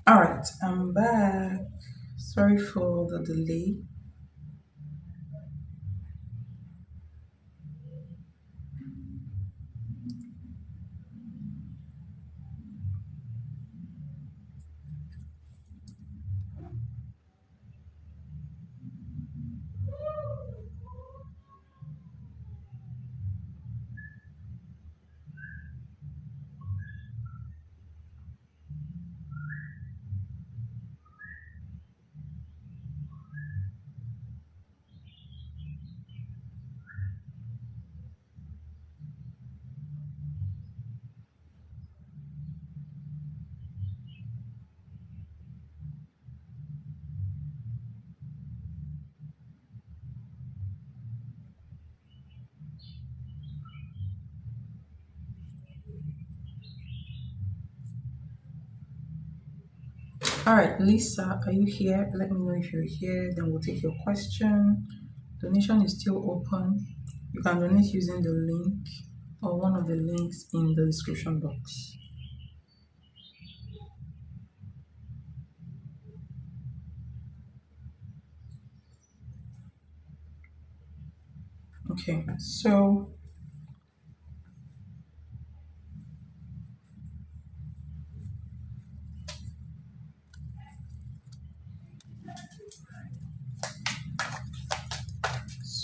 All right, I'm back. Sorry for the delay. All right, Lisa, are you here? Let me know if you're here. Then we'll take your question. Donation is still open. You can donate using the link or one of the links in the description box. Okay, so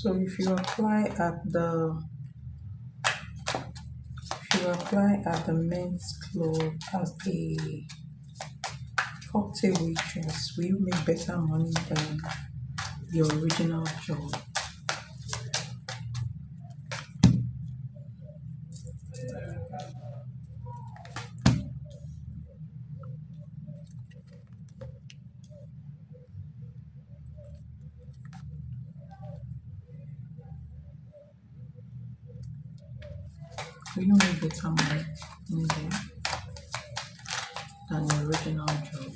if you apply at the men's club as a cocktail waitress, will you make better money than your original job? Will you make better money in there than your original job?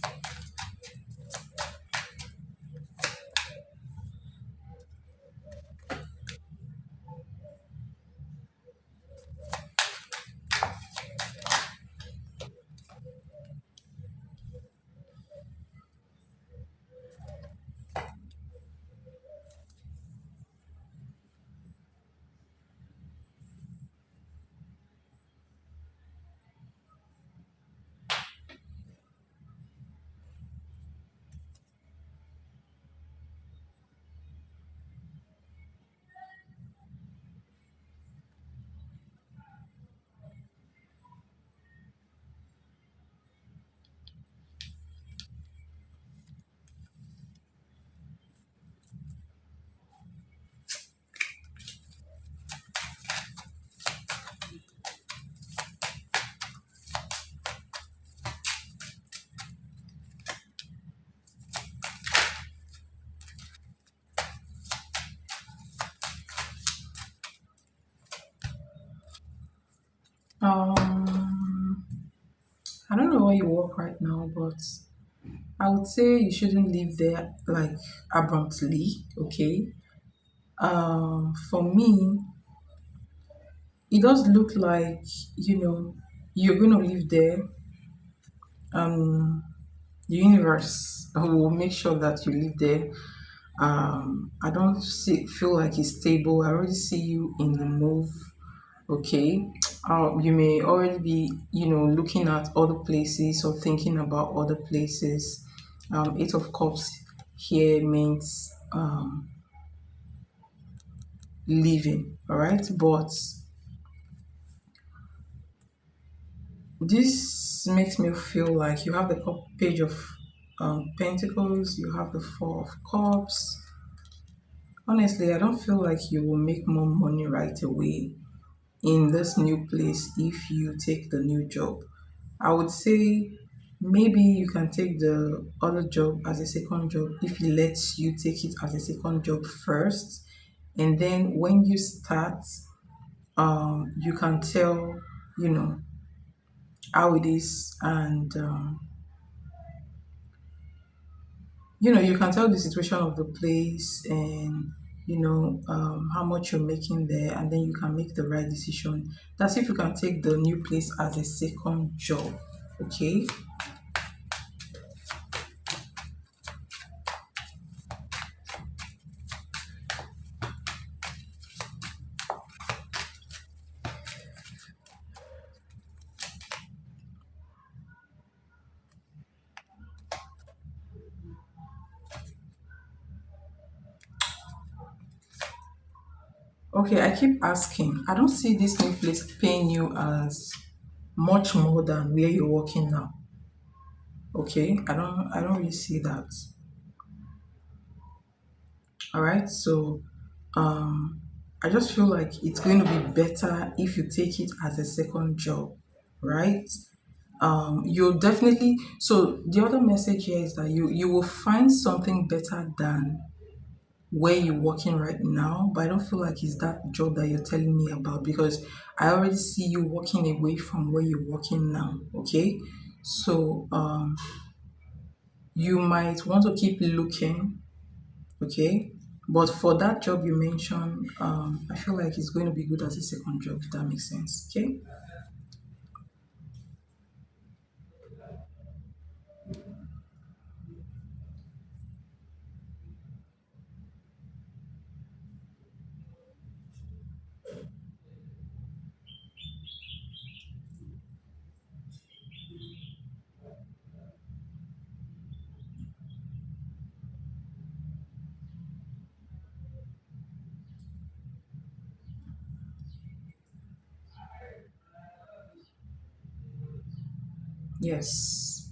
Um, I don't know where you work right now, but I would say you shouldn't live there like abruptly. Okay. For me, it does look like you're gonna live there. Um, the universe will make sure that you live there. I don't feel like it's stable. I already see you in the move. Okay. You may already be looking at other places or thinking about other places. Eight of cups here means living, all right, but this makes me feel like you have the page of pentacles, you have the four of cups. Honestly, I don't feel like you will make more money right away in this new place if you take the new job. I would say maybe you can take the other job as a second job if it lets you take it as a second job first. And then when you start, you can tell, you know, how it is. And, you can tell the situation of the place and, how much you're making there. And then you can make the right decision. That's if you can take the new place as a second job. Okay. Okay, I keep asking. I don't see this new place paying you as much more than where you're working now. Okay, I don't really see that. All right, so I just feel like it's going to be better if you take it as a second job, right? You'll definitely, so the other message here is that you will find something better than where you're working right now, but I don't feel like it's that job that you're telling me about because I already see you walking away from where you're working now. Okay, so you might want to keep looking. Okay, but for that job you mentioned, I feel like it's going to be good as a second job, if that makes sense. Okay. Yes.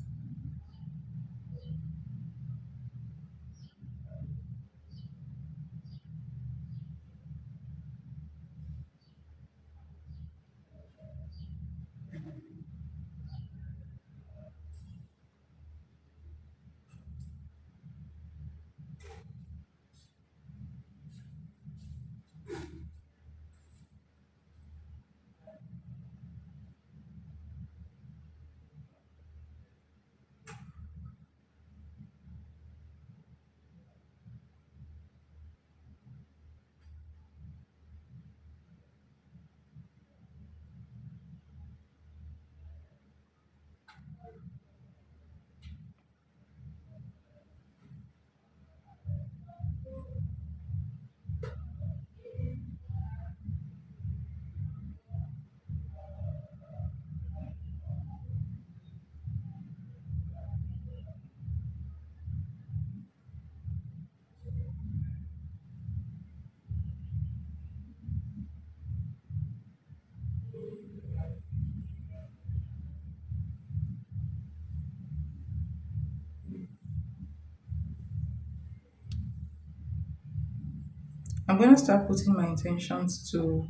I'm going to start putting my intentions to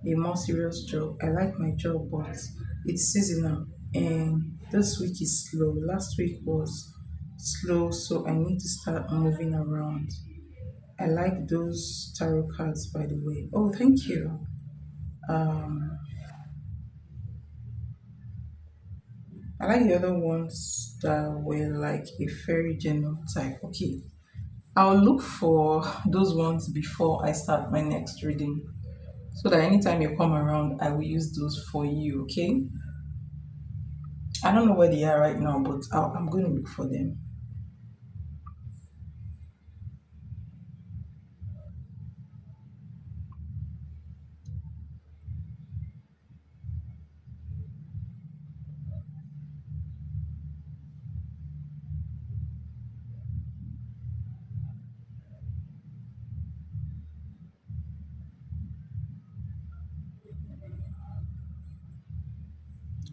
a more serious job. I like my job, but it's seasonal, and this week is slow. Last week was slow, so I need to start moving around. I like those tarot cards, by the way. Oh, thank you. Um, I like the other ones that were like a fairy general type. Okay, I'll look for those ones before I start my next reading, so that anytime you come around, I will use those for you. Okay. I don't know where they are right now, but I'm going to look for them.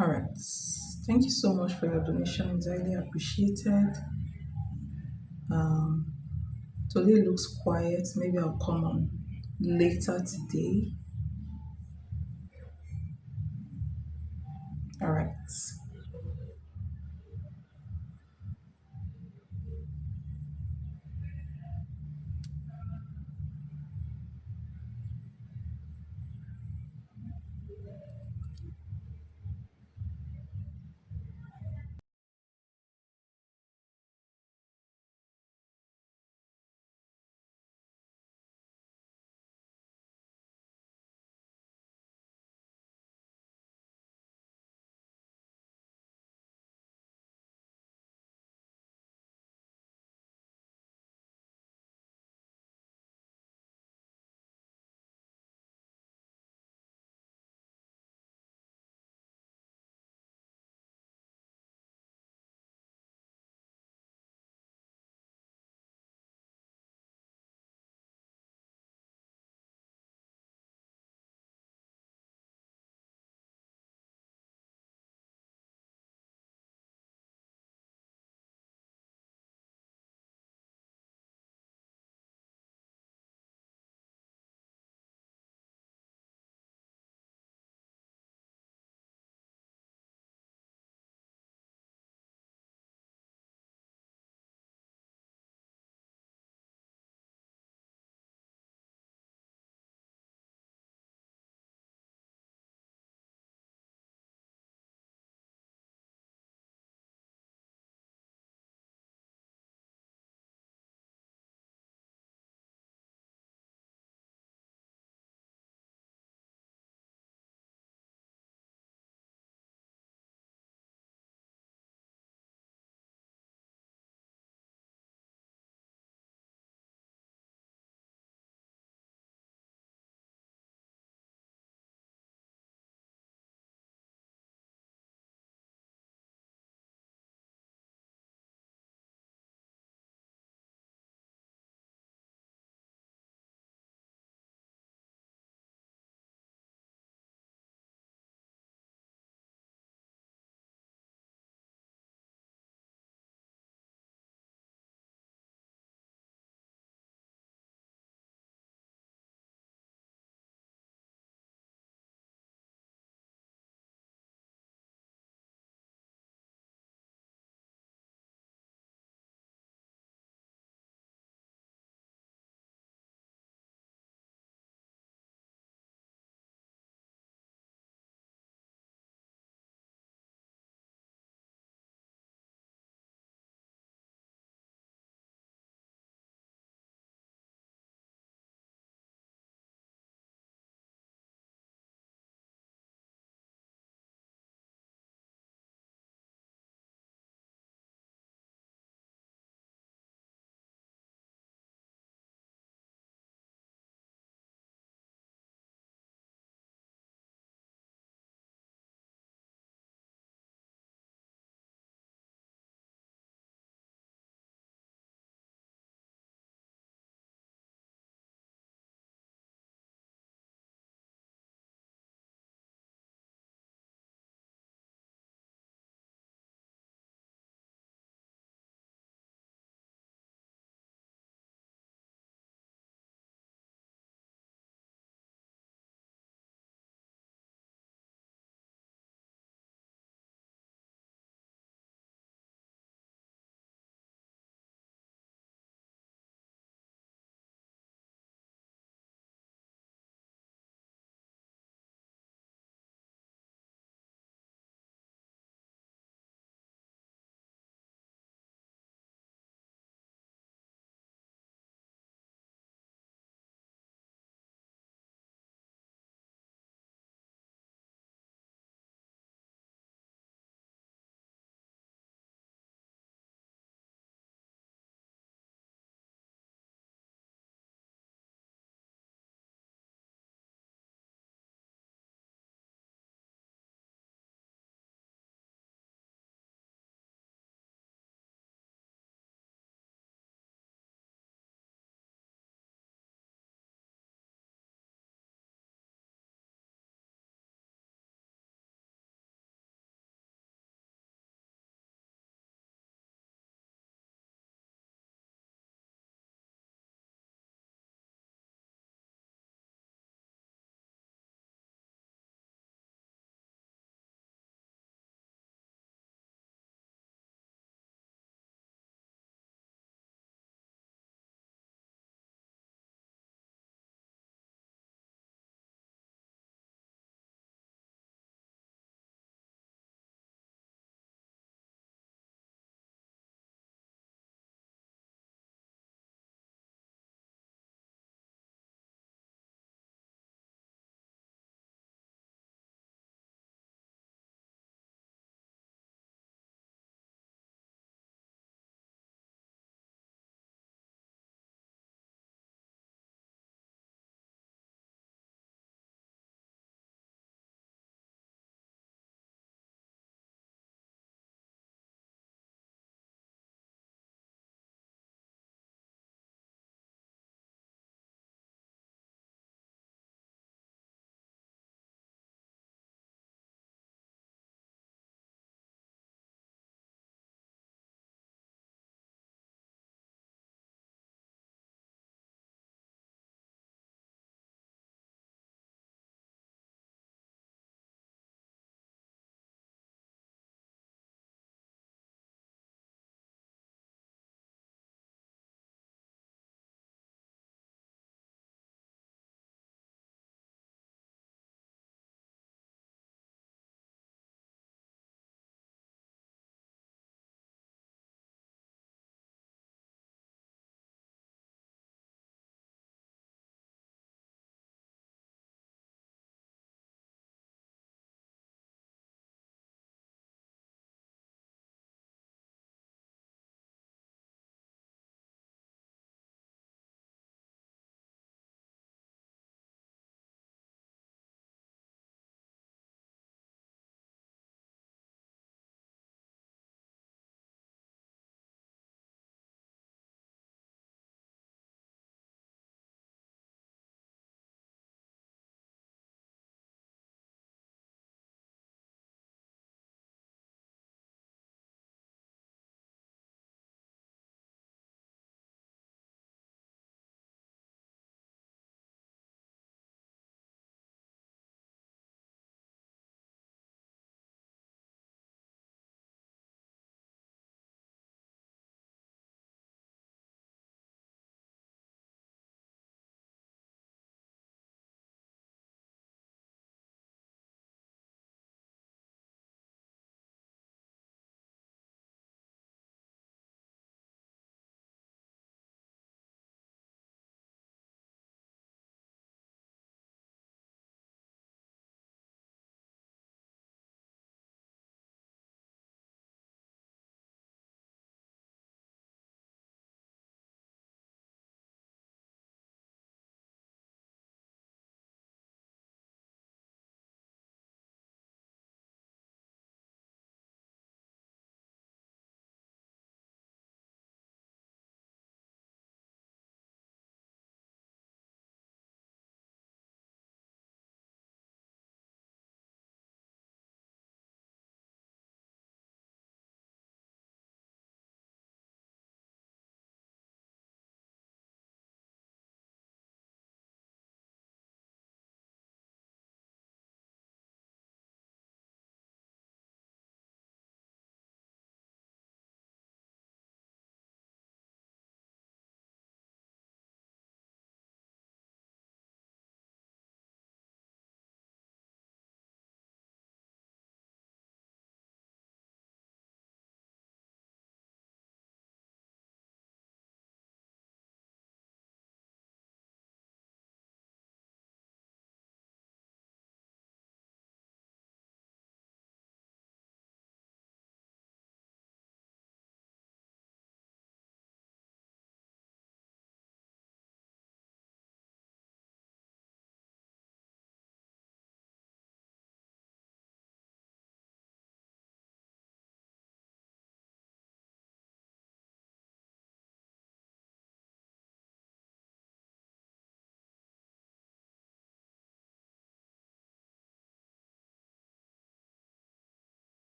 All right. Thank you so much for your donations. Highly appreciated. Um, Today looks quiet. Maybe I'll come on later today. All right.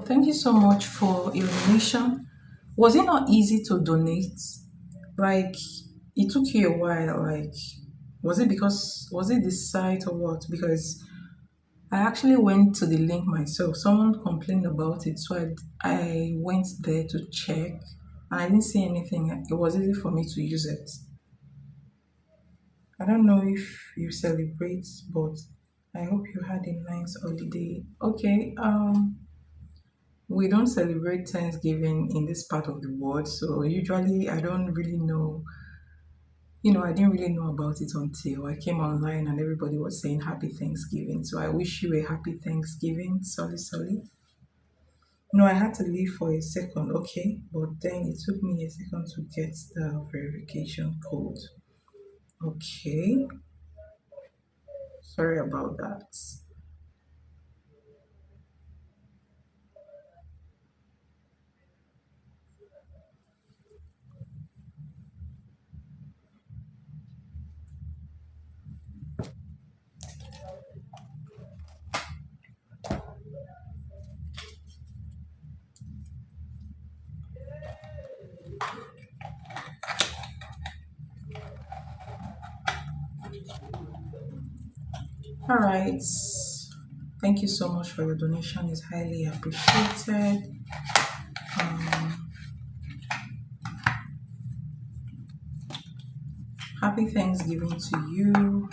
Thank you so much for your donation. Was it not easy to donate? Like, it took you a while. Like, was it the site or what? Because I actually went to the link myself. Someone complained about it, so I went there to check, and I didn't see anything. It was easy for me to use it. I don't know if you celebrate, but I hope you had a nice holiday. Okay. We don't celebrate Thanksgiving in this part of the world, so usually I don't really know. I didn't really know about it until I came online and everybody was saying Happy Thanksgiving. So I wish you a happy Thanksgiving. Sorry, sorry. No, I had to leave for a second, okay, but then it took me a second to get the verification code. Okay, sorry about that. All right. Thank you so much for your donation. It's highly appreciated. Happy Thanksgiving to you.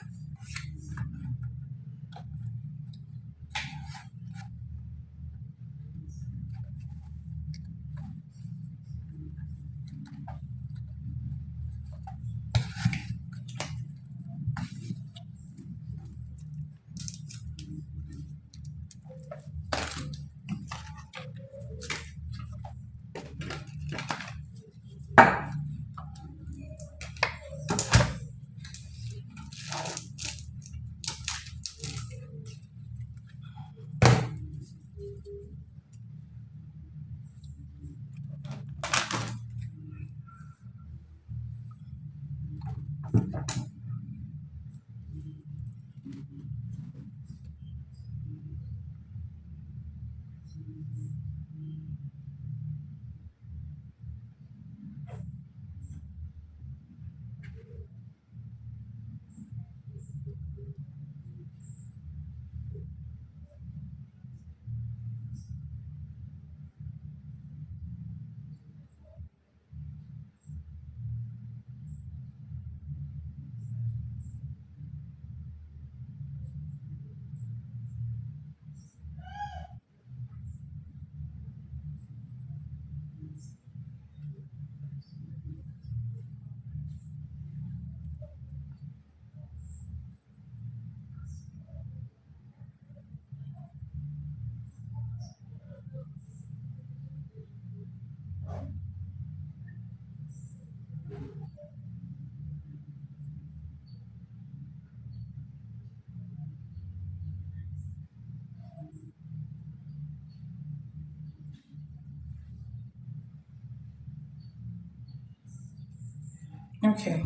Okay.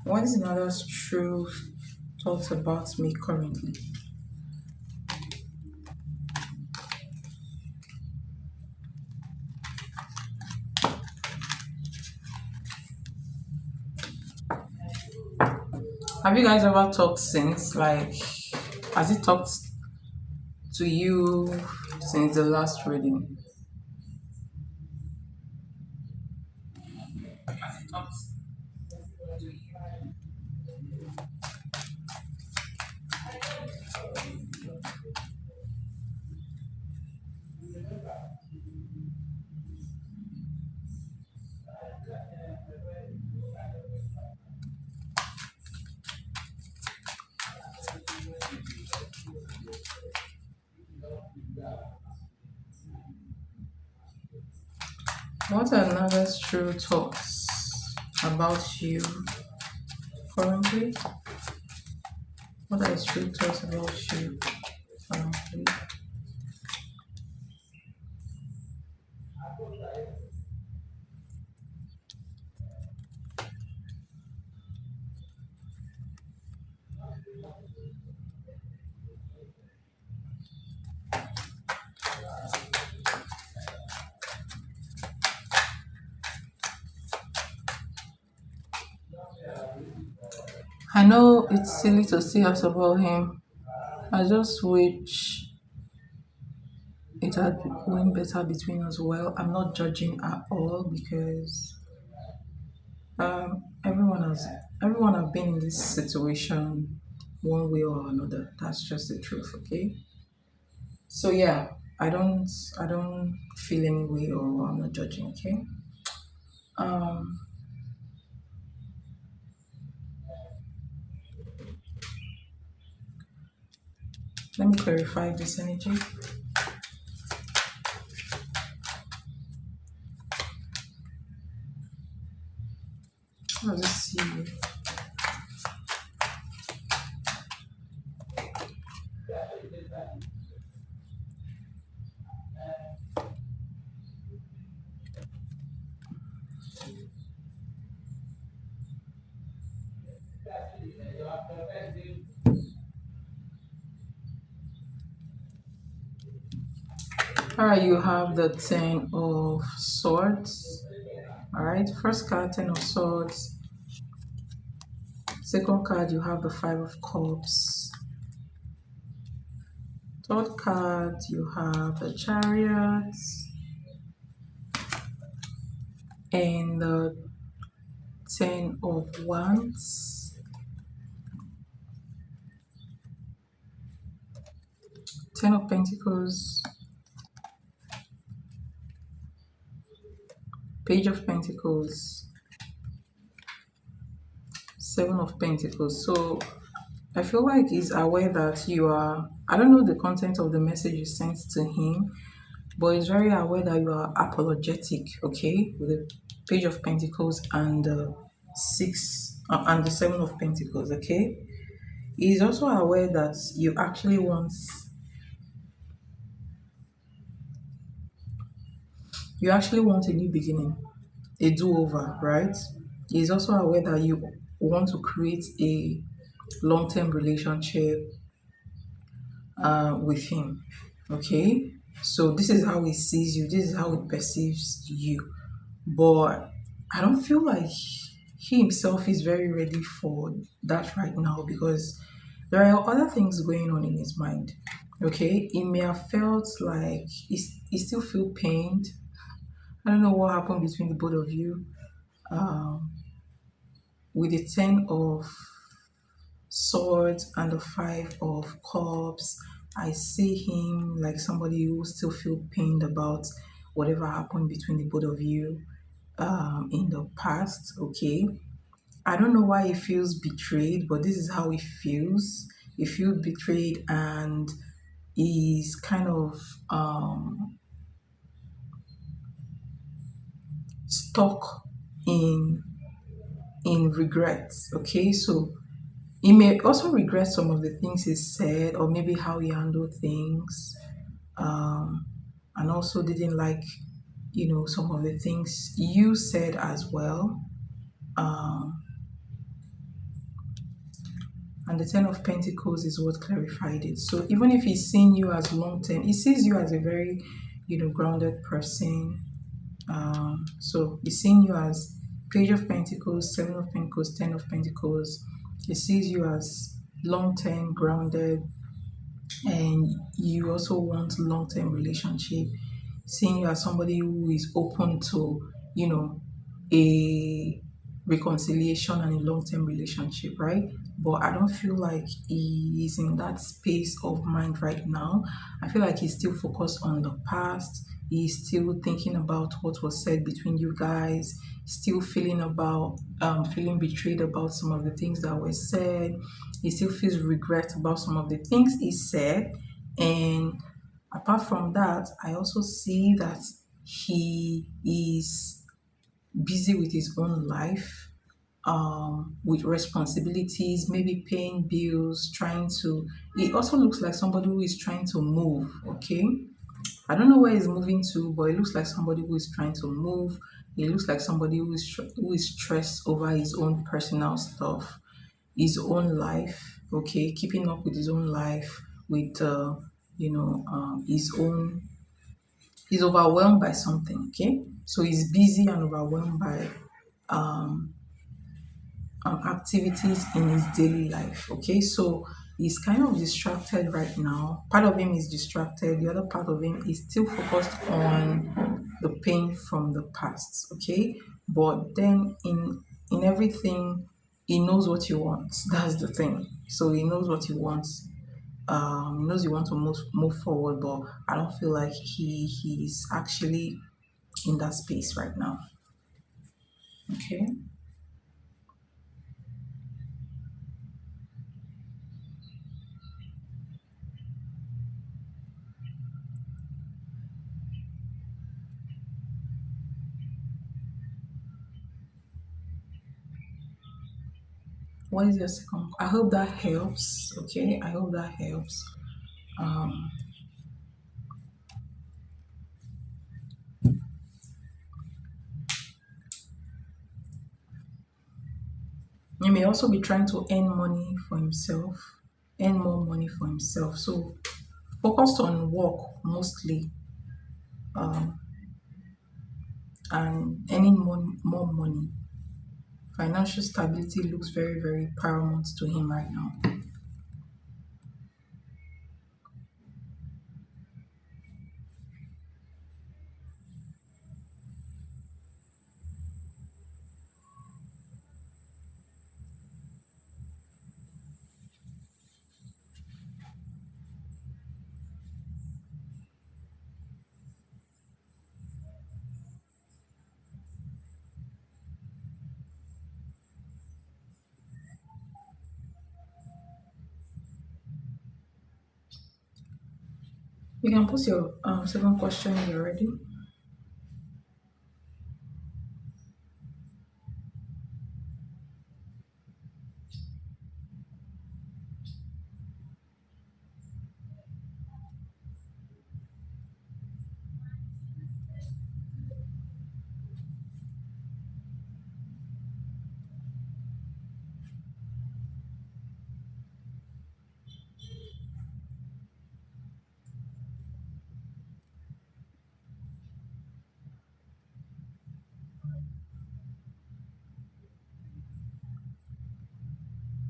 What is another true thought about me currently? Have you guys ever talked since? Like, has it talked to you since the last reading? What are another true thoughts about you currently? What are true thoughts about you currently? I know it's silly to say us about him. I just wish it had went better between us. Well, I'm not judging at all because everyone has everyone have been in this situation one way or another. That's just the truth, okay? So yeah, I don't I don't feel any way or I'm not judging, okay? Um Let me clarify this energy. I'll just see. Alright, you have the Ten of Swords. Alright, first card, Ten of Swords. Second card, you have the Five of Cups. Third card, you have the Chariot. And the Ten of Wands. Ten of Pentacles. Page of Pentacles. Seven of Pentacles. So I feel like he's aware that you are, I don't know the content of the message you sent to him, but he's very aware that you are apologetic, okay, with the Page of Pentacles and the six and the Seven of Pentacles, okay. He's also aware that you actually want a new beginning, a do-over, right? He's also aware that you want to create a long-term relationship with him, okay. So this is how he sees you, this is how he perceives you, but I don't feel like he himself is very ready for that right now because there are other things going on in his mind. Okay, he may have felt like he still feel pained. I don't know what happened between the both of you. Um, with the Ten of Swords and the Five of Cups, I see him like somebody who still feel pained about whatever happened between the both of you in the past. Okay, I don't know why he feels betrayed, but this is how he feels. He feels betrayed and he's kind of stuck in regrets. Okay, so he may also regret some of the things he said or maybe how he handled things, um, and also didn't like some of the things you said as well. Um, and the Ten of Pentacles is what clarified it. So even if he's seeing you as long term, he sees you as a very grounded person. So he's seeing you as Page of Pentacles, Seven of Pentacles, Ten of Pentacles. He sees you as long term, grounded, and you also want long term relationship. Seeing you as somebody who is open to, a reconciliation and a long term relationship, right? But I don't feel like he is in that space of mind right now. I feel like he's still focused on the past. He's still thinking about what was said between you guys, still feeling betrayed about some of the things that were said. He still feels regret about some of the things he said. And apart from that, I also see that he is busy with his own life, with responsibilities, maybe paying bills, trying to. It also looks like somebody who is trying to move, okay? I don't know where he's moving to, but it looks like somebody who is trying to move. It looks like somebody who is stressed over his own personal stuff, his own life, okay? Keeping up with his own life, with, his own. He's overwhelmed by something, okay? So he's busy and overwhelmed by activities in his daily life. Okay, so he's kind of distracted right now. Part of him is distracted, the other part of him is still focused on the pain from the past. Okay, but then in everything, he knows what he wants. That's the thing. So he knows what he wants. He knows he wants to move forward, but I don't feel like he's actually in that space right now. Okay. What is your second? I hope that helps. Okay, I hope that helps. Um, he may also be trying to earn money for himself, earn more money for himself. So focused on work mostly, um, and earning more money. Financial stability looks very, very paramount to him right now. You can put your second question when you're ready.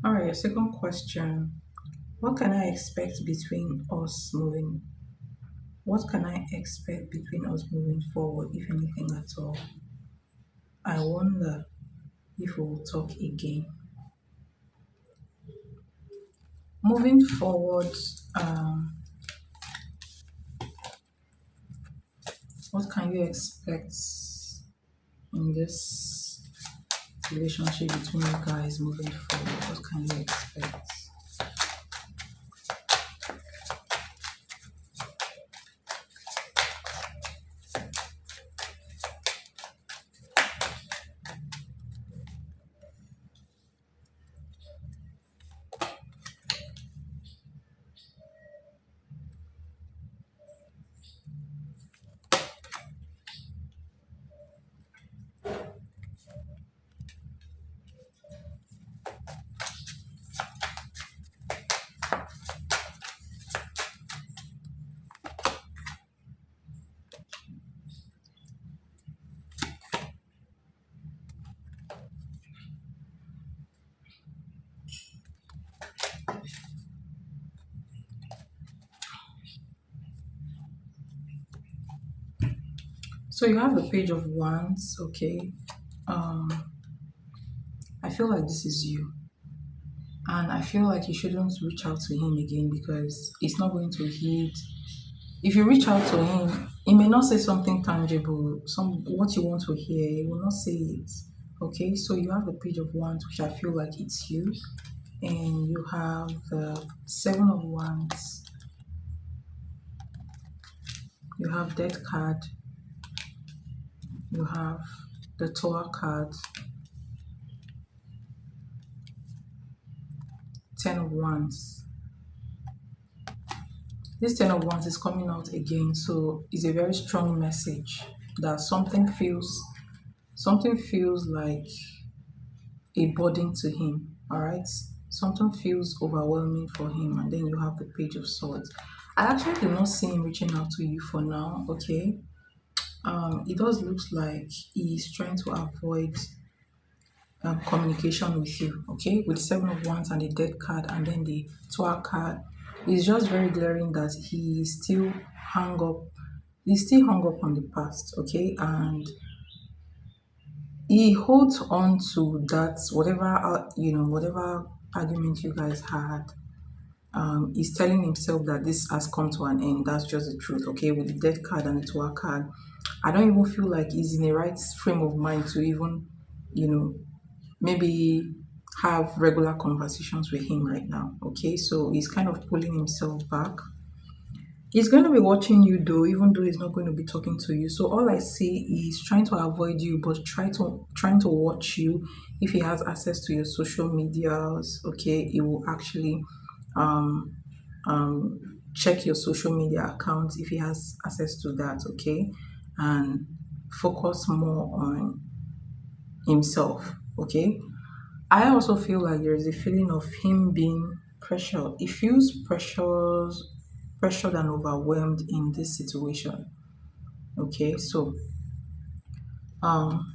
All right, your second question. What can I expect between us moving? What can I expect between us moving forward, if anything at all? I wonder if we will talk again. Moving forward, um, what can you expect in this relationship between you guys moving forward? What can you expect? So you have the page of wands, okay? Um, I feel like this is you. And I feel like you shouldn't reach out to him again because it's not going to hit. If you reach out to him, he may not say something tangible, some what you want to hear, he will not say it. Okay, so you have the page of wands, which I feel like it's you, and you have the seven of wands, you have death card, you have the tower card, ten of wands. This ten of wands is coming out again, so it's a very strong message that something feels like a burden to him. All right, something feels overwhelming for him, and then you have the page of swords. I actually do not see him reaching out to you for now. Okay, it does look like he's trying to avoid communication with you. Okay, with the seven of wands and the death card and then the tower card, it's just very glaring that he is still hung up. He's still hung up on the past. Okay, and he holds on to that whatever whatever argument you guys had. He's telling himself that this has come to an end. That's just the truth. Okay, with the death card and the tower card, I don't even feel like he's in the right frame of mind to even, you know, maybe have regular conversations with him right now. Okay, so he's kind of pulling himself back. He's going to be watching you though, even though he's not going to be talking to you. So all I see is trying to avoid you, but trying to watch you. If he has access to your social medias, okay, he will actually um check your social media accounts if he has access to that, okay, and focus more on himself, okay. I also feel like there is a feeling of him being pressured. He feels pressured and overwhelmed in this situation. Okay, so um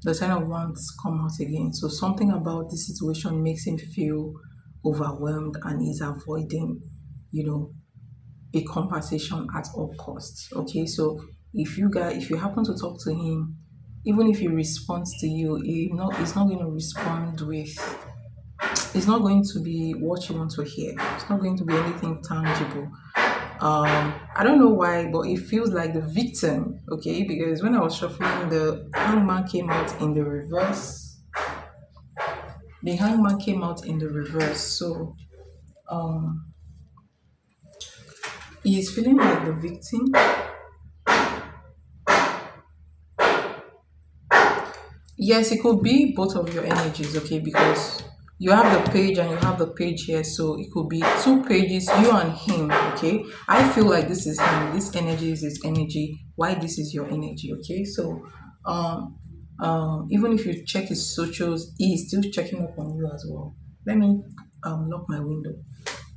the Ten of Wands come out again. So something about this situation makes him feel overwhelmed and he's avoiding, you know, a conversation at all costs. Okay, so if you happen to talk to him, even if he responds to you, he's not going to respond with, it's not going to be what you want to hear. It's not going to be anything tangible. I don't know why, but it feels like the victim, okay? Because when I was shuffling, the hangman came out in the reverse. The hangman came out in the reverse. So um he's feeling like the victim. Yes, it could be both of your energies, okay? Because you have the page and you have the page here, so it could be two pages, you and him, okay? I feel like this is him, this energy is his energy, why this is your energy, okay? So, even if you check his socials, he is still checking up on you as well. Let me lock my window.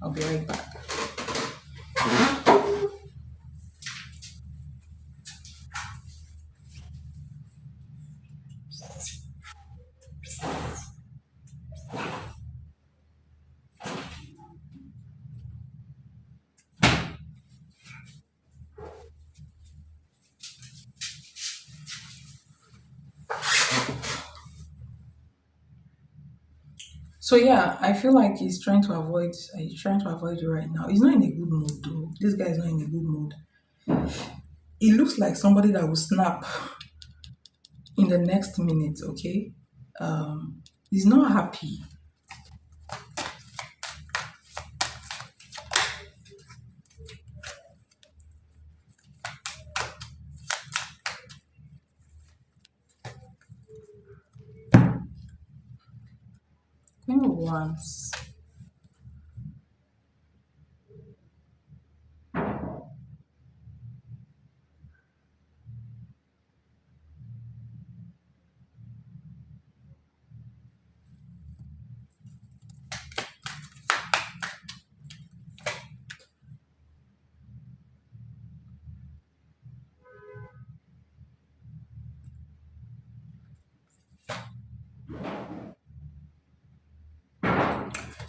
I'll be right back. So yeah, I feel like he's trying to avoid you right now. He's not in a good mood though. This guy is not in a good mood. He looks like somebody that will snap in the next minute, okay. He's not happy. Queen of Wands.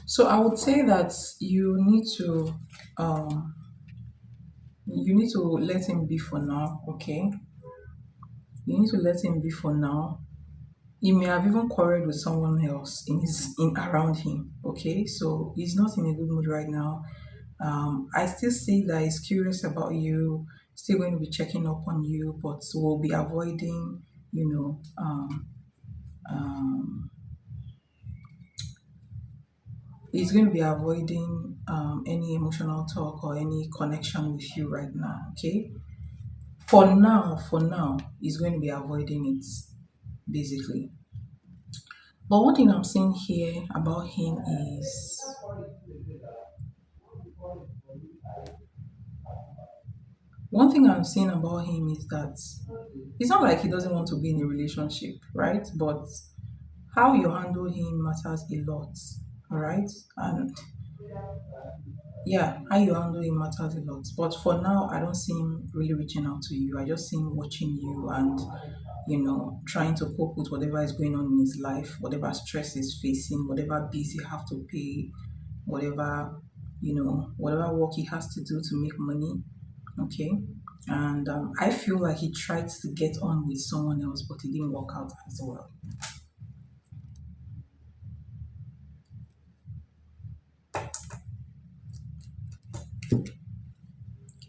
So I would say that um you need to let him be for now, okay. You need to let him be for now. He may have even quarreled with someone else in around him, okay. So he's not in a good mood right now. I still see that he's curious about you, still going to be checking up on you, but will be avoiding, you know, he's going to be avoiding any emotional talk or any connection with you right now, okay. For now, he's going to be avoiding it, basically. But one thing I'm seeing here about him is one thing I'm seeing about him is that it's not like he doesn't want to be in a relationship, right? But how you handle him matters a lot, all right? And yeah, how you handle him matters a lot. But for now, I don't see him really reaching out to you. I just see him watching you and trying to cope with whatever is going on in his life, whatever stress he's facing, whatever bills he have to pay, whatever, whatever work he has to do to make money. Okay. And I feel like he tried to get on with someone else, but it didn't work out as well.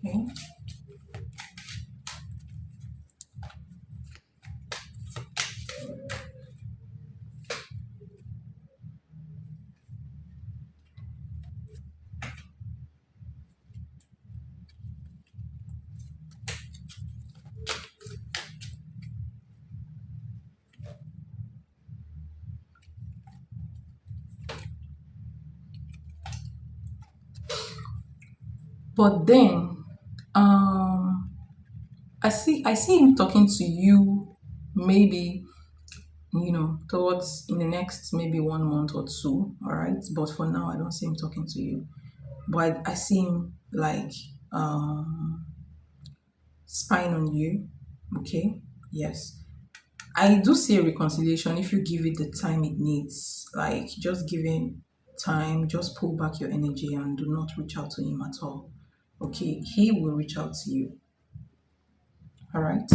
Okay. But then, um, I see him talking to you, maybe, towards in the next maybe 1 month or two. All right. But for now, I don't see him talking to you. But I see him like spying on you. Okay. Yes. I do see a reconciliation if you give it the time it needs. Like, just give him time, just pull back your energy and do not reach out to him at all. Okay, he will reach out to you. All right.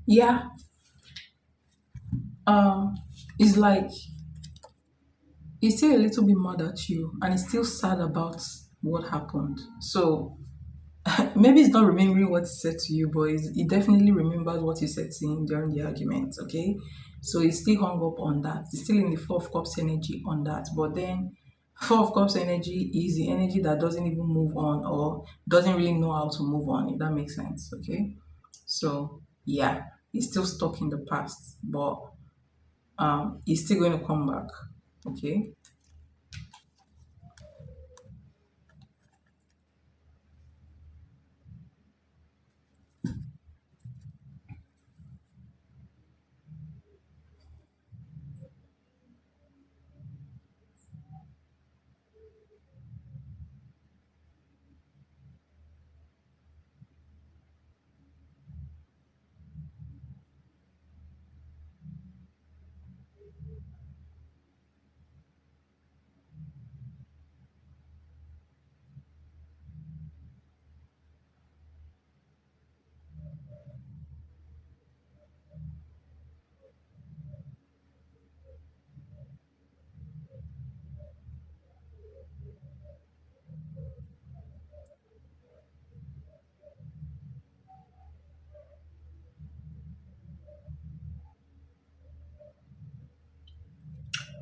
Yeah. Um, it's like he's still a little bit mad at you and he's still sad about what happened. So maybe he's not remembering what he said to you, but he definitely remembered what he said to him during the argument. Okay, so he's still hung up on that. He's still in the Four of Cups energy on that. But then, Four of Cups energy is the energy that doesn't even move on or doesn't really know how to move on. If that makes sense. Okay, so yeah, he's still stuck in the past, but he's still going to come back. Okay.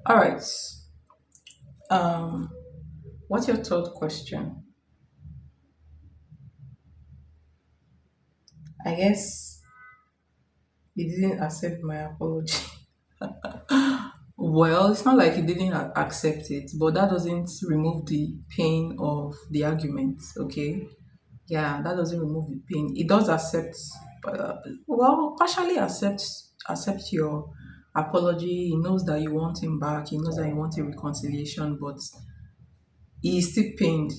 All right. Um, what's your third question? I guess he didn't accept my apology. Well, it's not like he didn't accept it, but that doesn't remove the pain of the argument. Okay. Yeah, that doesn't remove the pain. It does accept, well, partially accept your apology. He knows that you want him back. He knows that you want a reconciliation, but he is still pained.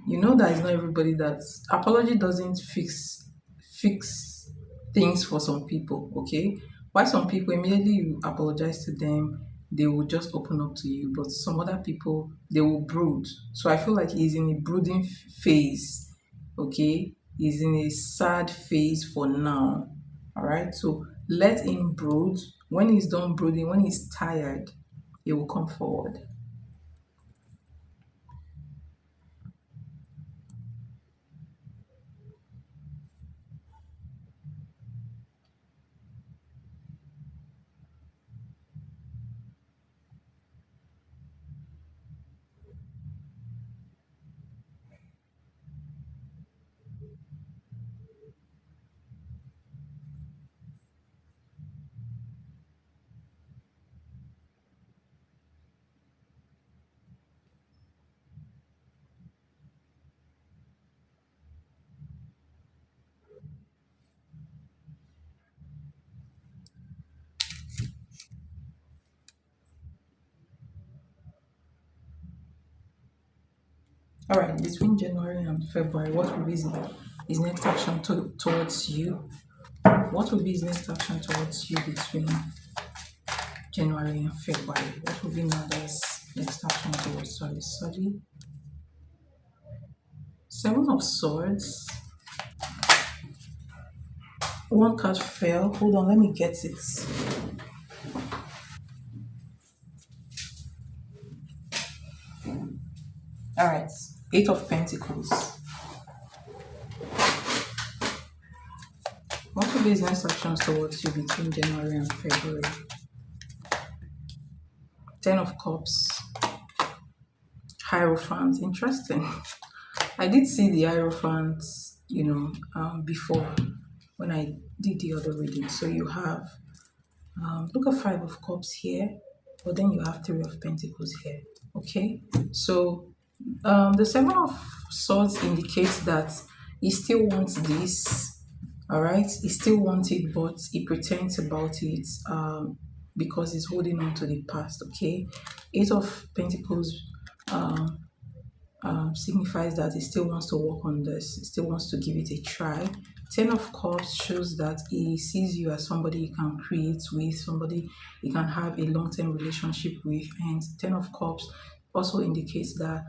You know that it's not everybody that apology doesn't fix things for some people. Okay, why some people immediately you apologize to them, they will just open up to you, but some other people they will brood. So I feel like he's in a brooding phase. Okay, he's in a sad phase for now. All right, so let him brood. When he's done brooding, when he's tired, he will come forward. All right, between January and February, what will be his next action towards you? What will be his next action towards you between January and February? What will be Nada's next action towards study? Seven of Swords. One card fell. Hold on, let me get it. All right, Eight of Pentacles. What will be his next actions towards you between January and February? Ten of Cups. Hierophant. Interesting. I did see the Hierophant, before when I did the other reading. So you have, look at Five of Cups here, but then you have Three of Pentacles here. Okay, so the Seven of Swords indicates that he still wants this. All right, he still wants it, but he pretends about it because he's holding on to the past. Okay, Eight of Pentacles signifies that he still wants to work on this, he still wants to give it a try. Ten of Cups shows that he sees you as somebody he can create with, somebody he can have a long-term relationship with. And Ten of Cups also indicates that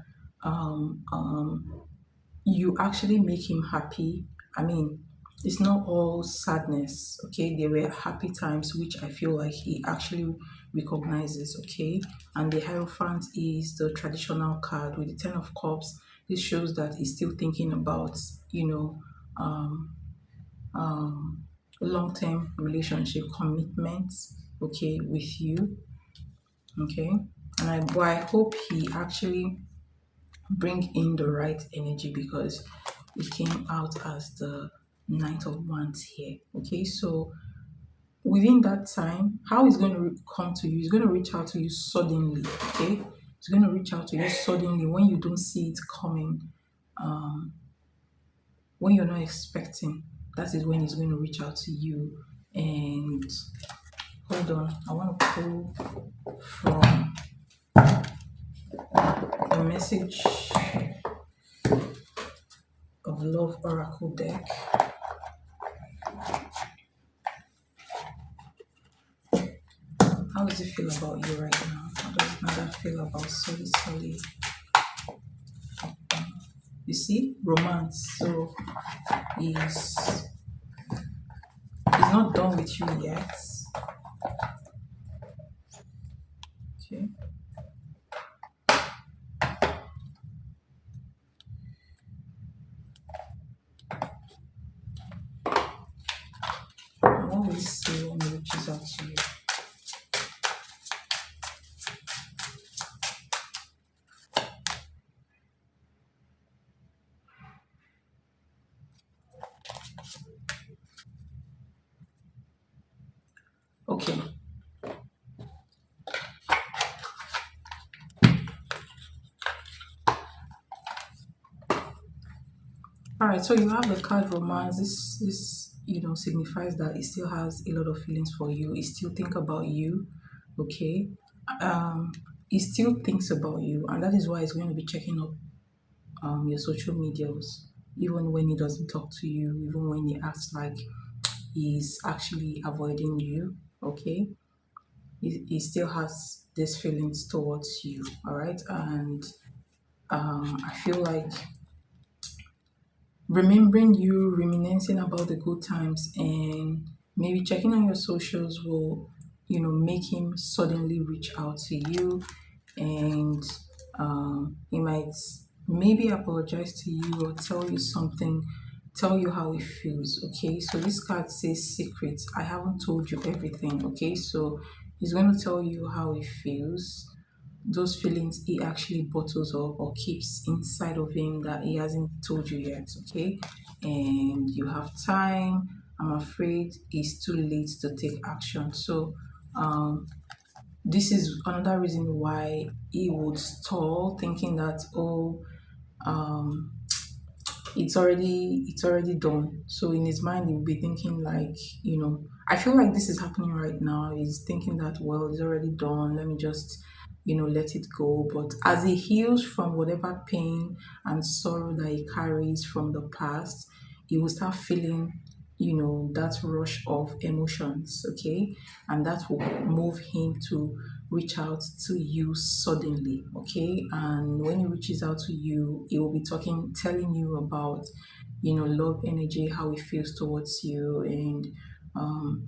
you actually make him happy. I mean, it's not all sadness, okay? There were happy times which I feel like he actually recognizes, okay? And the Hierophant is the traditional card with the Ten of Cups. This shows that he's still thinking about, um, long-term relationship commitments, okay, with you, okay? And I hope he actually bring in the right energy because it came out as the Knight of Wands here. Okay, so within that time, how he's going to come to you, he's going to reach out to you suddenly. Okay, he's going to reach out to you suddenly when you don't see it coming, when you're not expecting. That is when he's going to reach out to you. And hold on, I want to pull from the message of Love Oracle deck. How does it feel about you right now? How does Nada feel about Soli? You see, romance. So he's not done with you yet. Okay. What will you say when he reaches out to you? Okay. All right. So you have the card romance. This signifies that he still has a lot of feelings for you. He still think about you. Okay. Um, he still thinks about you, and that is why he's going to be checking up your social medias, even when he doesn't talk to you, even when he acts like he's actually avoiding you. Okay, he still has these feelings towards you. All right, and I feel like remembering you, reminiscing about the good times, and maybe checking on your socials will, make him suddenly reach out to you, and he might maybe apologize to you or tell you something, tell you how he feels. Okay, so this card says secrets. I haven't told you everything. Okay, so he's going to tell you how he feels, those feelings he actually bottles up or keeps inside of him that he hasn't told you yet. Okay, and you have time. I'm afraid it's too late to take action. So this is another reason why he would stall, thinking that, oh, um it's already done. So in his mind he'll be thinking like, I feel like this is happening right now. He's thinking that, well, it's already done, let me just let it go. But as he heals from whatever pain and sorrow that he carries from the past, he will start feeling, that rush of emotions, okay? And that will move him to reach out to you suddenly, okay? And when he reaches out to you, he will be telling you about, love energy, how he feels towards you, and um,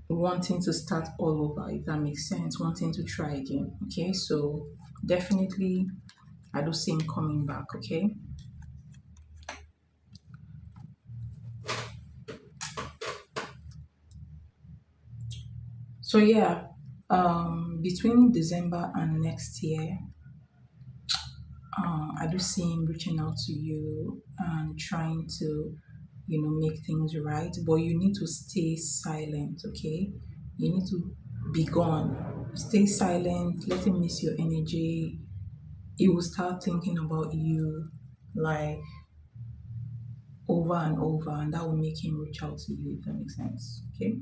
wanting to start all over, if that makes sense, wanting to try again. Okay, so definitely I do see him coming back. Okay, so yeah, between December and next year, I do see him reaching out to you and trying to, make things right. But you need to stay silent. Okay, you need to be gone. Stay silent. Let him miss your energy. He will start thinking about you, like, over and over, and that will make him reach out to you, if that makes sense. Okay.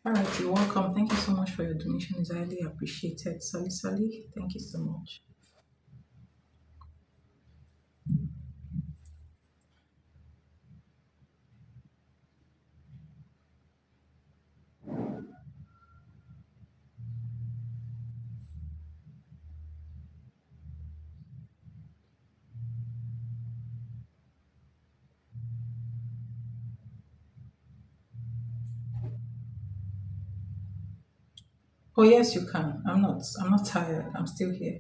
All right, you're welcome. Thank you so much for your donation. It's highly appreciated. Sally Sally, thank you so much. Oh yes, you can. I'm not tired. I'm still here.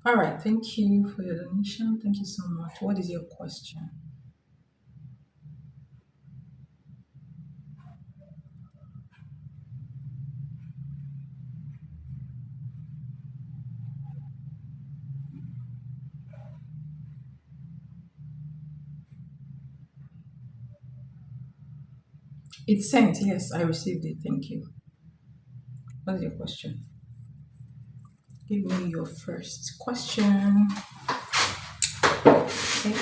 All right, thank you for your donation. Thank you so much. What is your question? It's sent. Yes, I received it. Thank you. What is your question? Give me your first question. Okay.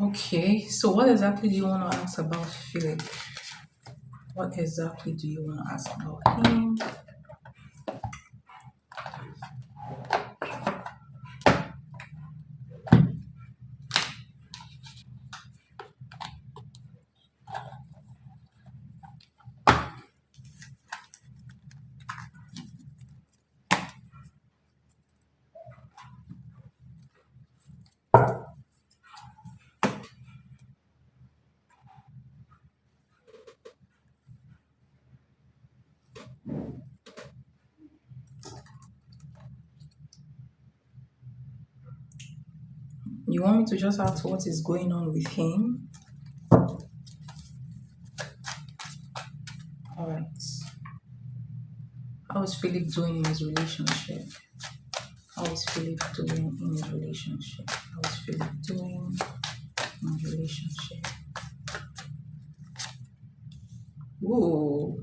Okay. So, what exactly do you want to ask about Philip? What exactly do you want to ask about him? You want me to just ask what is going on with him? All right. How is Philip doing in his relationship? How is Philip doing in his relationship? How is Philip doing in his relationship? Whoa.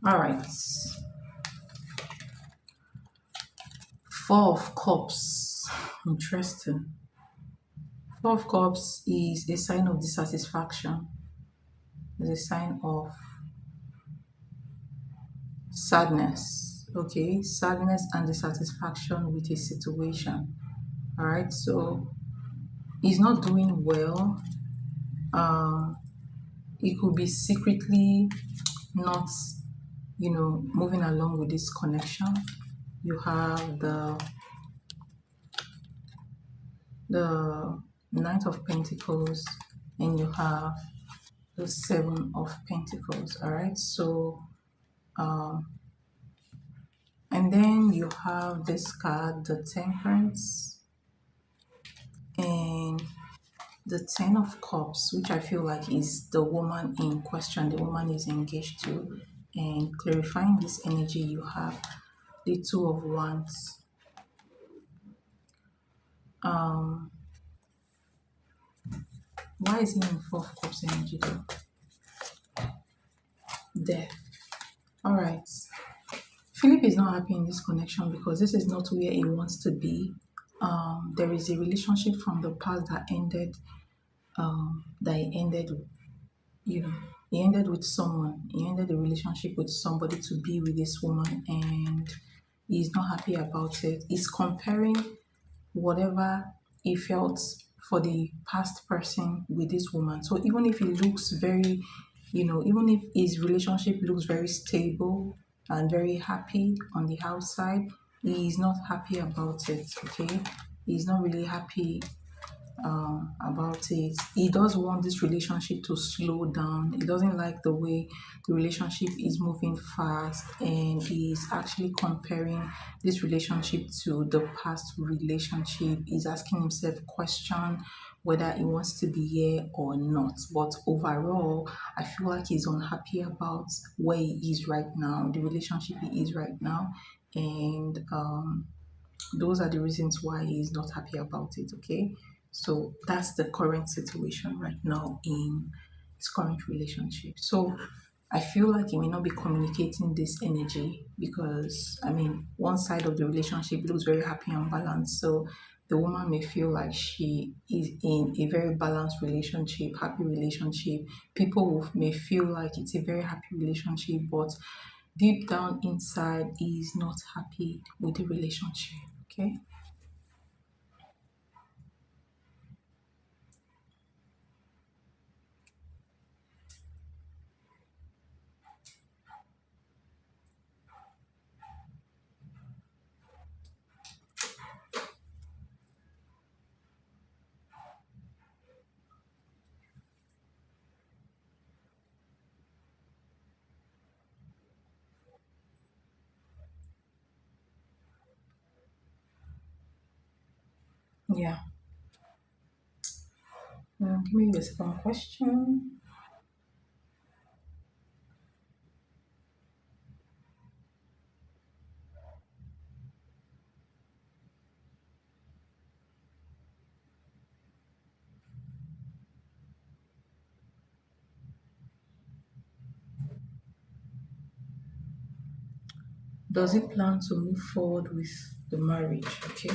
All right. Four of Cups. Interesting. Four of Cups is a sign of dissatisfaction. It's a sign of sadness. Okay, sadness and dissatisfaction with a situation. All right, so he's not doing well. Um, he could be secretly not, moving along with this connection. You have the Knight of Pentacles, and you have the Seven of Pentacles. All right, so um, and then you have this card, the Temperance, and the Ten of Cups, which I feel like is the woman in question, the woman is engaged to, and clarifying this energy, you have the Two of Wands. Um, why is he in Four of Cups energy though? Death. All right. Philip is not happy in this connection because this is not where he wants to be. There is a relationship from the past that ended, that he ended, you know. He ended with someone. He ended the relationship with somebody to be with this woman, and he's not happy about it. He's comparing whatever he felt for the past person with this woman. So even if it looks very, even if his relationship looks very stable and very happy on the outside, he is not happy about it. Okay, he's not really happy about it. He does want this relationship to slow down. He doesn't like the way the relationship is moving fast, and he's actually comparing this relationship to the past relationship. He's asking himself question whether he wants to be here or not. But overall, I feel like he's unhappy about where he is right now, the relationship he is right now, and those are the reasons why he's not happy about it. Okay, so that's the current situation right now in his current relationship. So I feel like he may not be communicating this energy because, I mean, one side of the relationship looks very happy and balanced. So the woman may feel like she is in a very balanced relationship, happy relationship. People may feel like it's a very happy relationship, but deep down inside, he is not happy with the relationship. Okay. Yeah. Give me the second question. Does he plan to move forward with the marriage? Okay.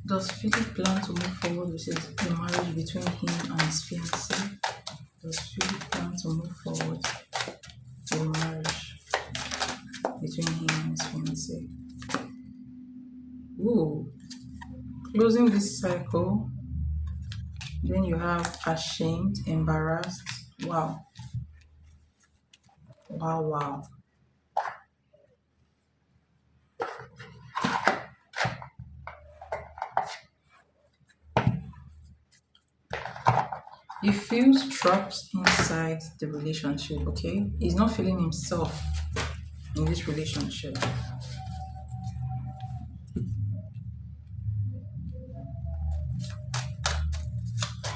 Does Philip plan to move forward with the marriage between him and his fiancée? Does Philip plan to move forward with the marriage between him and his fiancée? Ooh, closing this cycle. Then you have ashamed, embarrassed. Wow, wow, wow. He feels trapped inside the relationship, okay? He's not feeling himself in this relationship.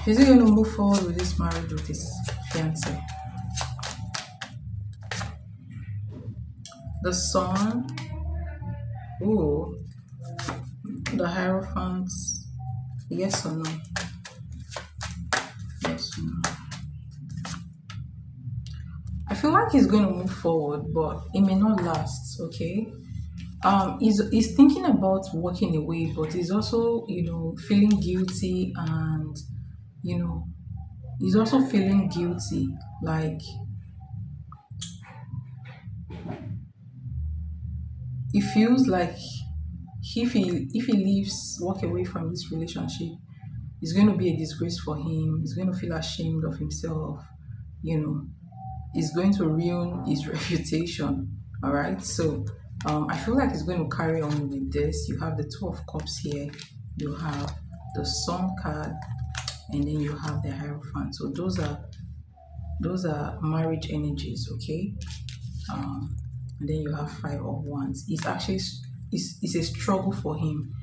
Is he going to move forward with this marriage with his fiancé? The Sun, ooh, the Hierophant, yes or no? Yes or no? I feel like he's going to move forward, but it may not last, okay? He's thinking about walking away, but he's also, feeling guilty, and, you know, he's also feeling guilty, like he feels like if he leaves, walk away from this relationship, it's going to be a disgrace for him. He's going to feel ashamed of himself, you know. It's going to ruin his reputation. All right. So I feel like he's going to carry on with this. You have the Two of Cups here. You have the Sun card, and then you have the Hierophant. So those are marriage energies. Okay. And then you have Five of Wands. It's a struggle for him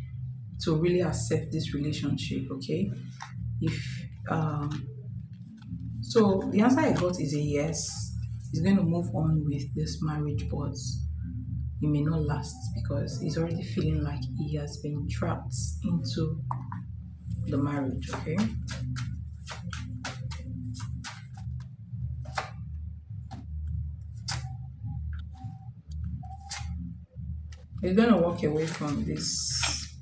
to really accept this relationship. Okay. If So the answer I got is a yes. He's going to move on with this marriage, but it may not last because he's already feeling like he has been trapped into the marriage. Okay. He's gonna walk away from this.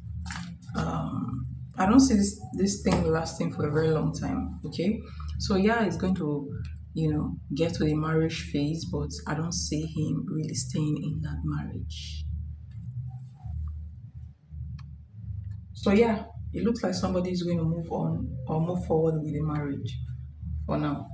I don't see this thing lasting for a very long time. Okay, so yeah, he's going to, get to the marriage phase, but I don't see him really staying in that marriage. So yeah, it looks like somebody is going to move on or move forward with the marriage for now.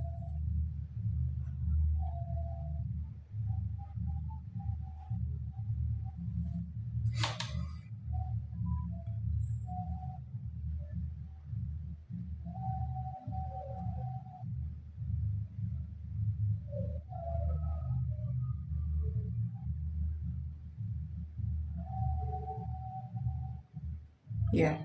Yeah.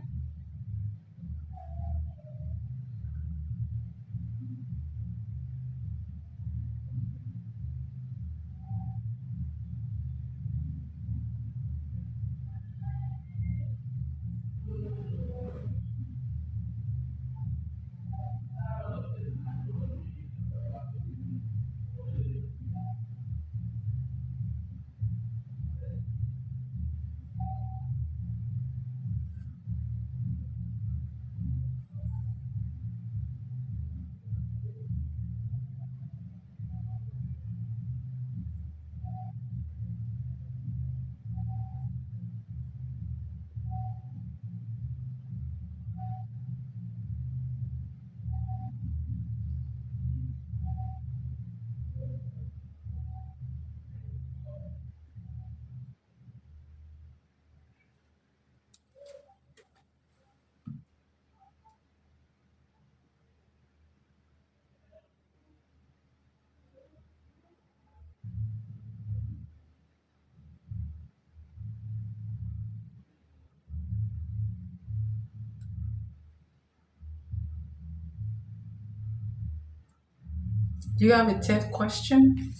Do you have a third question?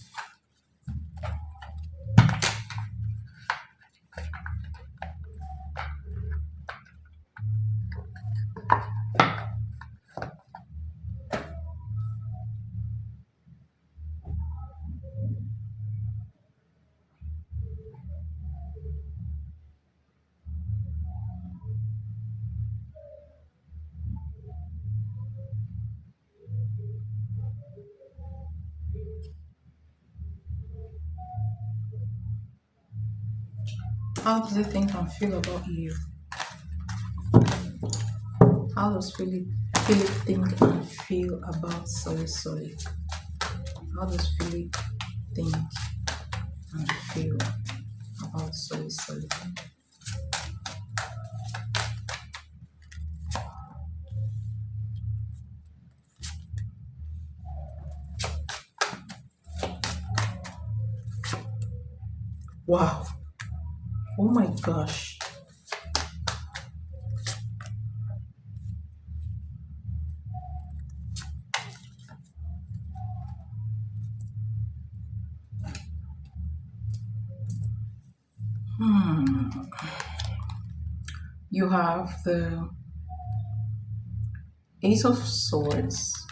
How does he think and feel about you? How does Philip think and feel about Solly Solly? How does Philip think and feel about Solly Solly? Wow. Oh my gosh. You have the Ace of Swords,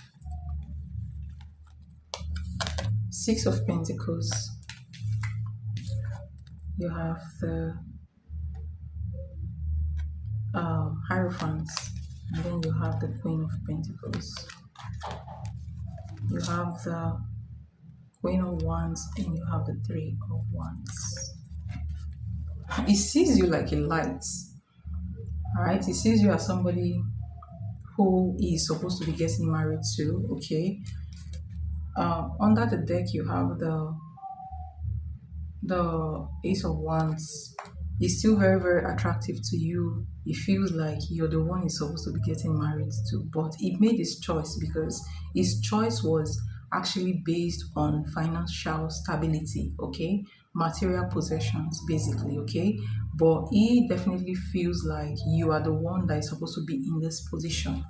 Six of Pentacles. You have the Hierophant, and then you have the Queen of Pentacles. You have the Queen of Wands, and you have the Three of Wands. He sees you like a light. All right, he sees you as somebody who is supposed to be getting married to. Okay. Under the deck, you have the Ace of Wands. Is still very, very attractive to you. It feels like you're the one he's supposed to be getting married to, but he made his choice because his choice was actually based on financial stability, okay? Material possessions, basically, okay? But he definitely feels like you are the one that is supposed to be in this position.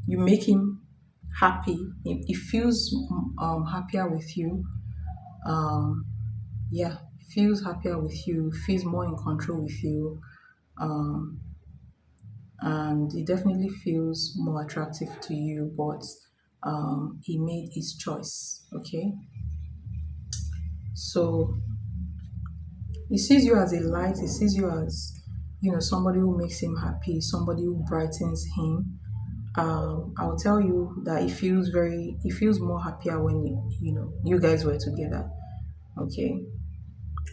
You make him happy. He feels happier with you. Um, yeah, feels happier with you, feels more in control with you, um, and it definitely feels more attractive to you, but he made his choice. Okay, so He sees you as a light. He sees you as, somebody who makes him happy, somebody who brightens him. I'll tell you that he feels more happier when you guys were together. Okay,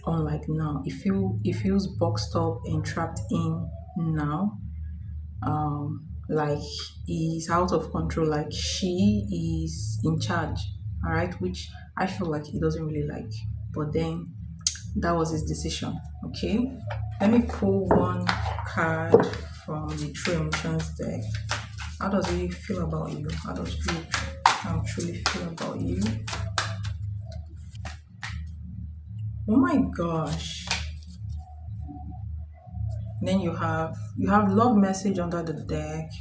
unlike now, he feels boxed up and trapped in now. Like he's out of control. Like she is in charge. All right, which I feel like he doesn't really like. But then that was his decision. Okay, let me pull one card from the True Emotions deck. How does he feel about you? How does he truly feel about you? Oh my gosh. Then you have love message under the deck.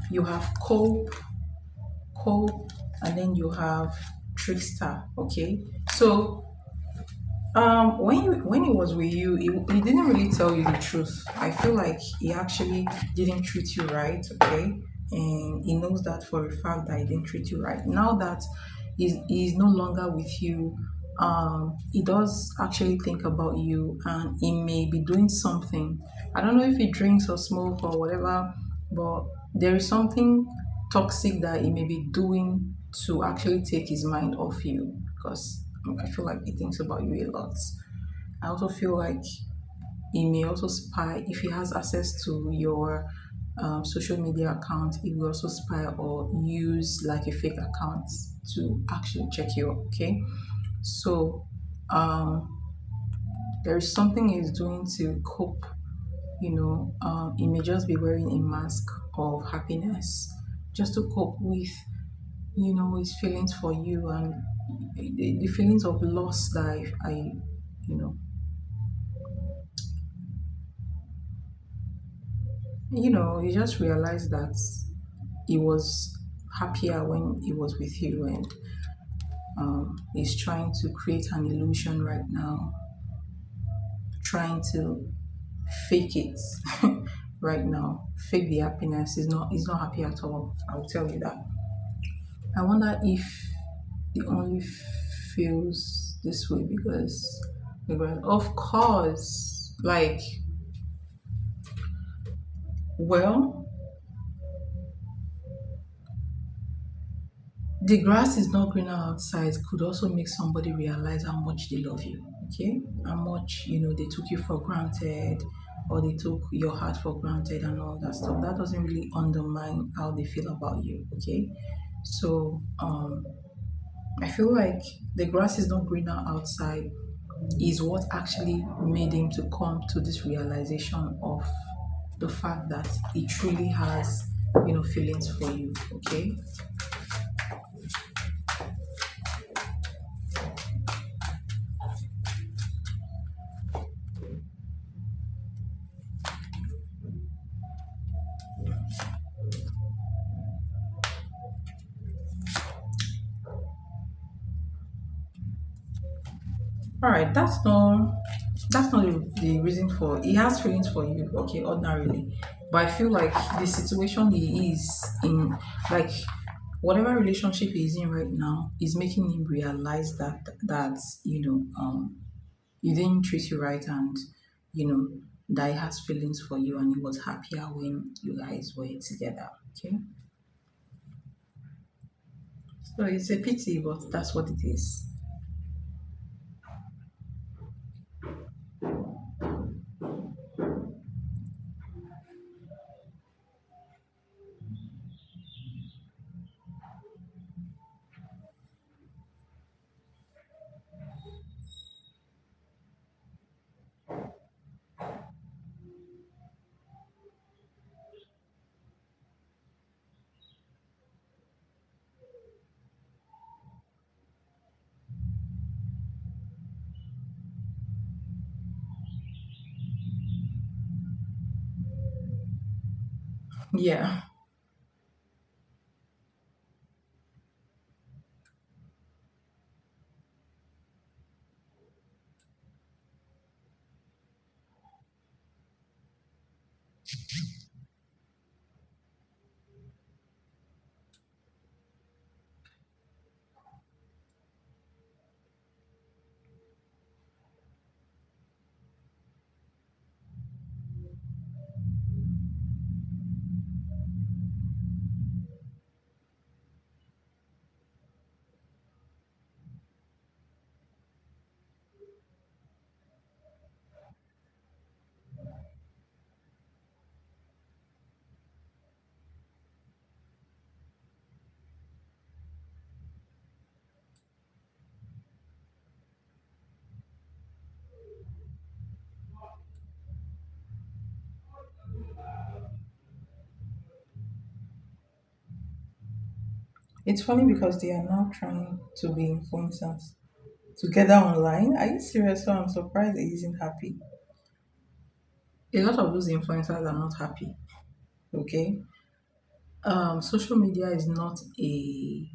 You have cope, and then you have trickster. Okay. So when he was with you, he didn't really tell you the truth. I feel like he actually didn't treat you right, okay? And he knows that for a fact that he didn't treat you right. Now that he's no longer with you, he does actually think about you, and he may be doing something. I don't know if he drinks or smoke or whatever, but there is something toxic that he may be doing to actually take his mind off you, because I feel like he thinks about you a lot. I also feel like he may also spy if he has access to your social media account. He will also spy or use like a fake account to actually check you. Okay, so um, there is something he's doing to cope. He may just be wearing a mask of happiness just to cope with his feelings for you, and the feelings of loss that I you know you just realize that he was happier when he was with you, and he's trying to create an illusion right now, trying to fake it right now, fake the happiness. He's not happy at all, I'll tell you that. I wonder if he only feels this way because of course, like, well, the grass is not greener outside could also make somebody realize how much they love you. Okay, how much they took you for granted, or they took your heart for granted and all that stuff. That doesn't really undermine how they feel about you. Okay, so I feel like the grass is not greener outside is what actually made him to come to this realization of the fact that he truly has feelings for you. Okay. All right, that's not the reason for he has feelings for you, okay, ordinarily. But I feel like the situation he is in, like whatever relationship he's in right now, is making him realize that he didn't treat you right, and you know that he has feelings for you, and he was happier when you guys were together. Okay, so it's a pity, but that's what it is. Yeah. It's funny because they are now trying to be influencers together online. Are you serious? So I'm surprised he isn't happy. A lot of those influencers are not happy. Okay. Social media is not a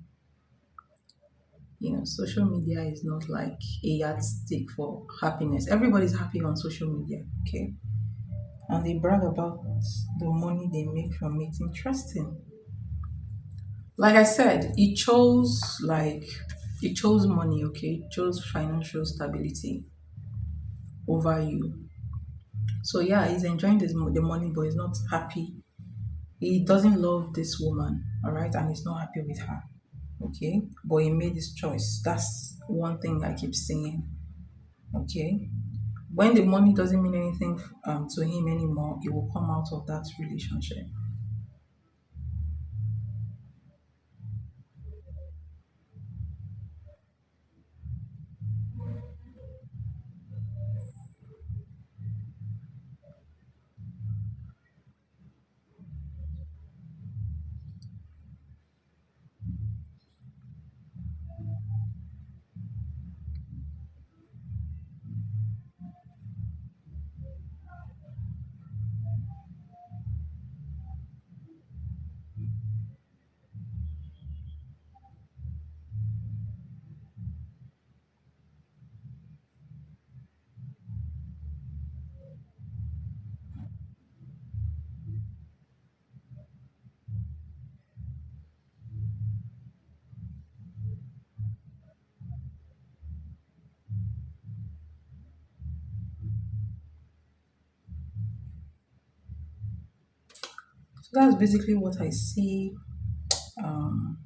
social media is not like a yardstick for happiness. Everybody's happy on social media, okay? And they brag about the money they make from it. Interesting. Like I said, it chose money, okay? It chose financial stability over you. So yeah, he's enjoying the money, but he's not happy. He doesn't love this woman, all right, and he's not happy with her, okay. But he made his choice. That's one thing I keep saying, okay. When the money doesn't mean anything to him anymore, he will come out of that relationship. So that's basically what I see um,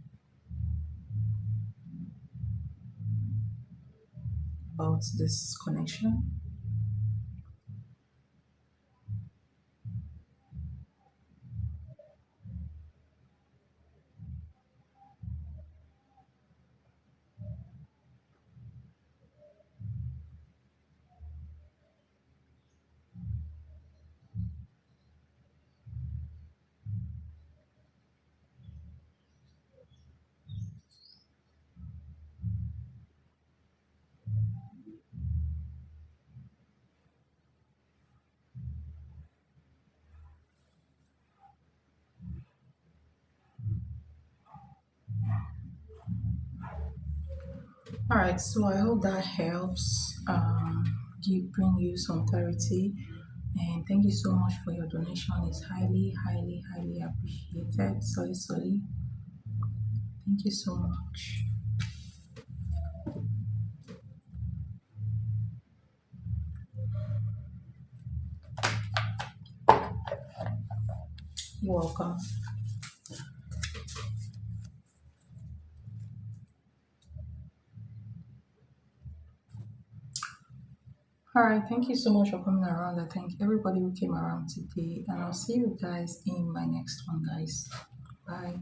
about this connection. All right, so I hope that helps bring you some clarity. And thank you so much for your donation. It's highly, highly, highly appreciated. Sorry, sorry. Thank you so much. You're welcome. All right, thank you so much for coming around. I thank everybody who came around today, and I'll see you guys in my next one, guys. Bye.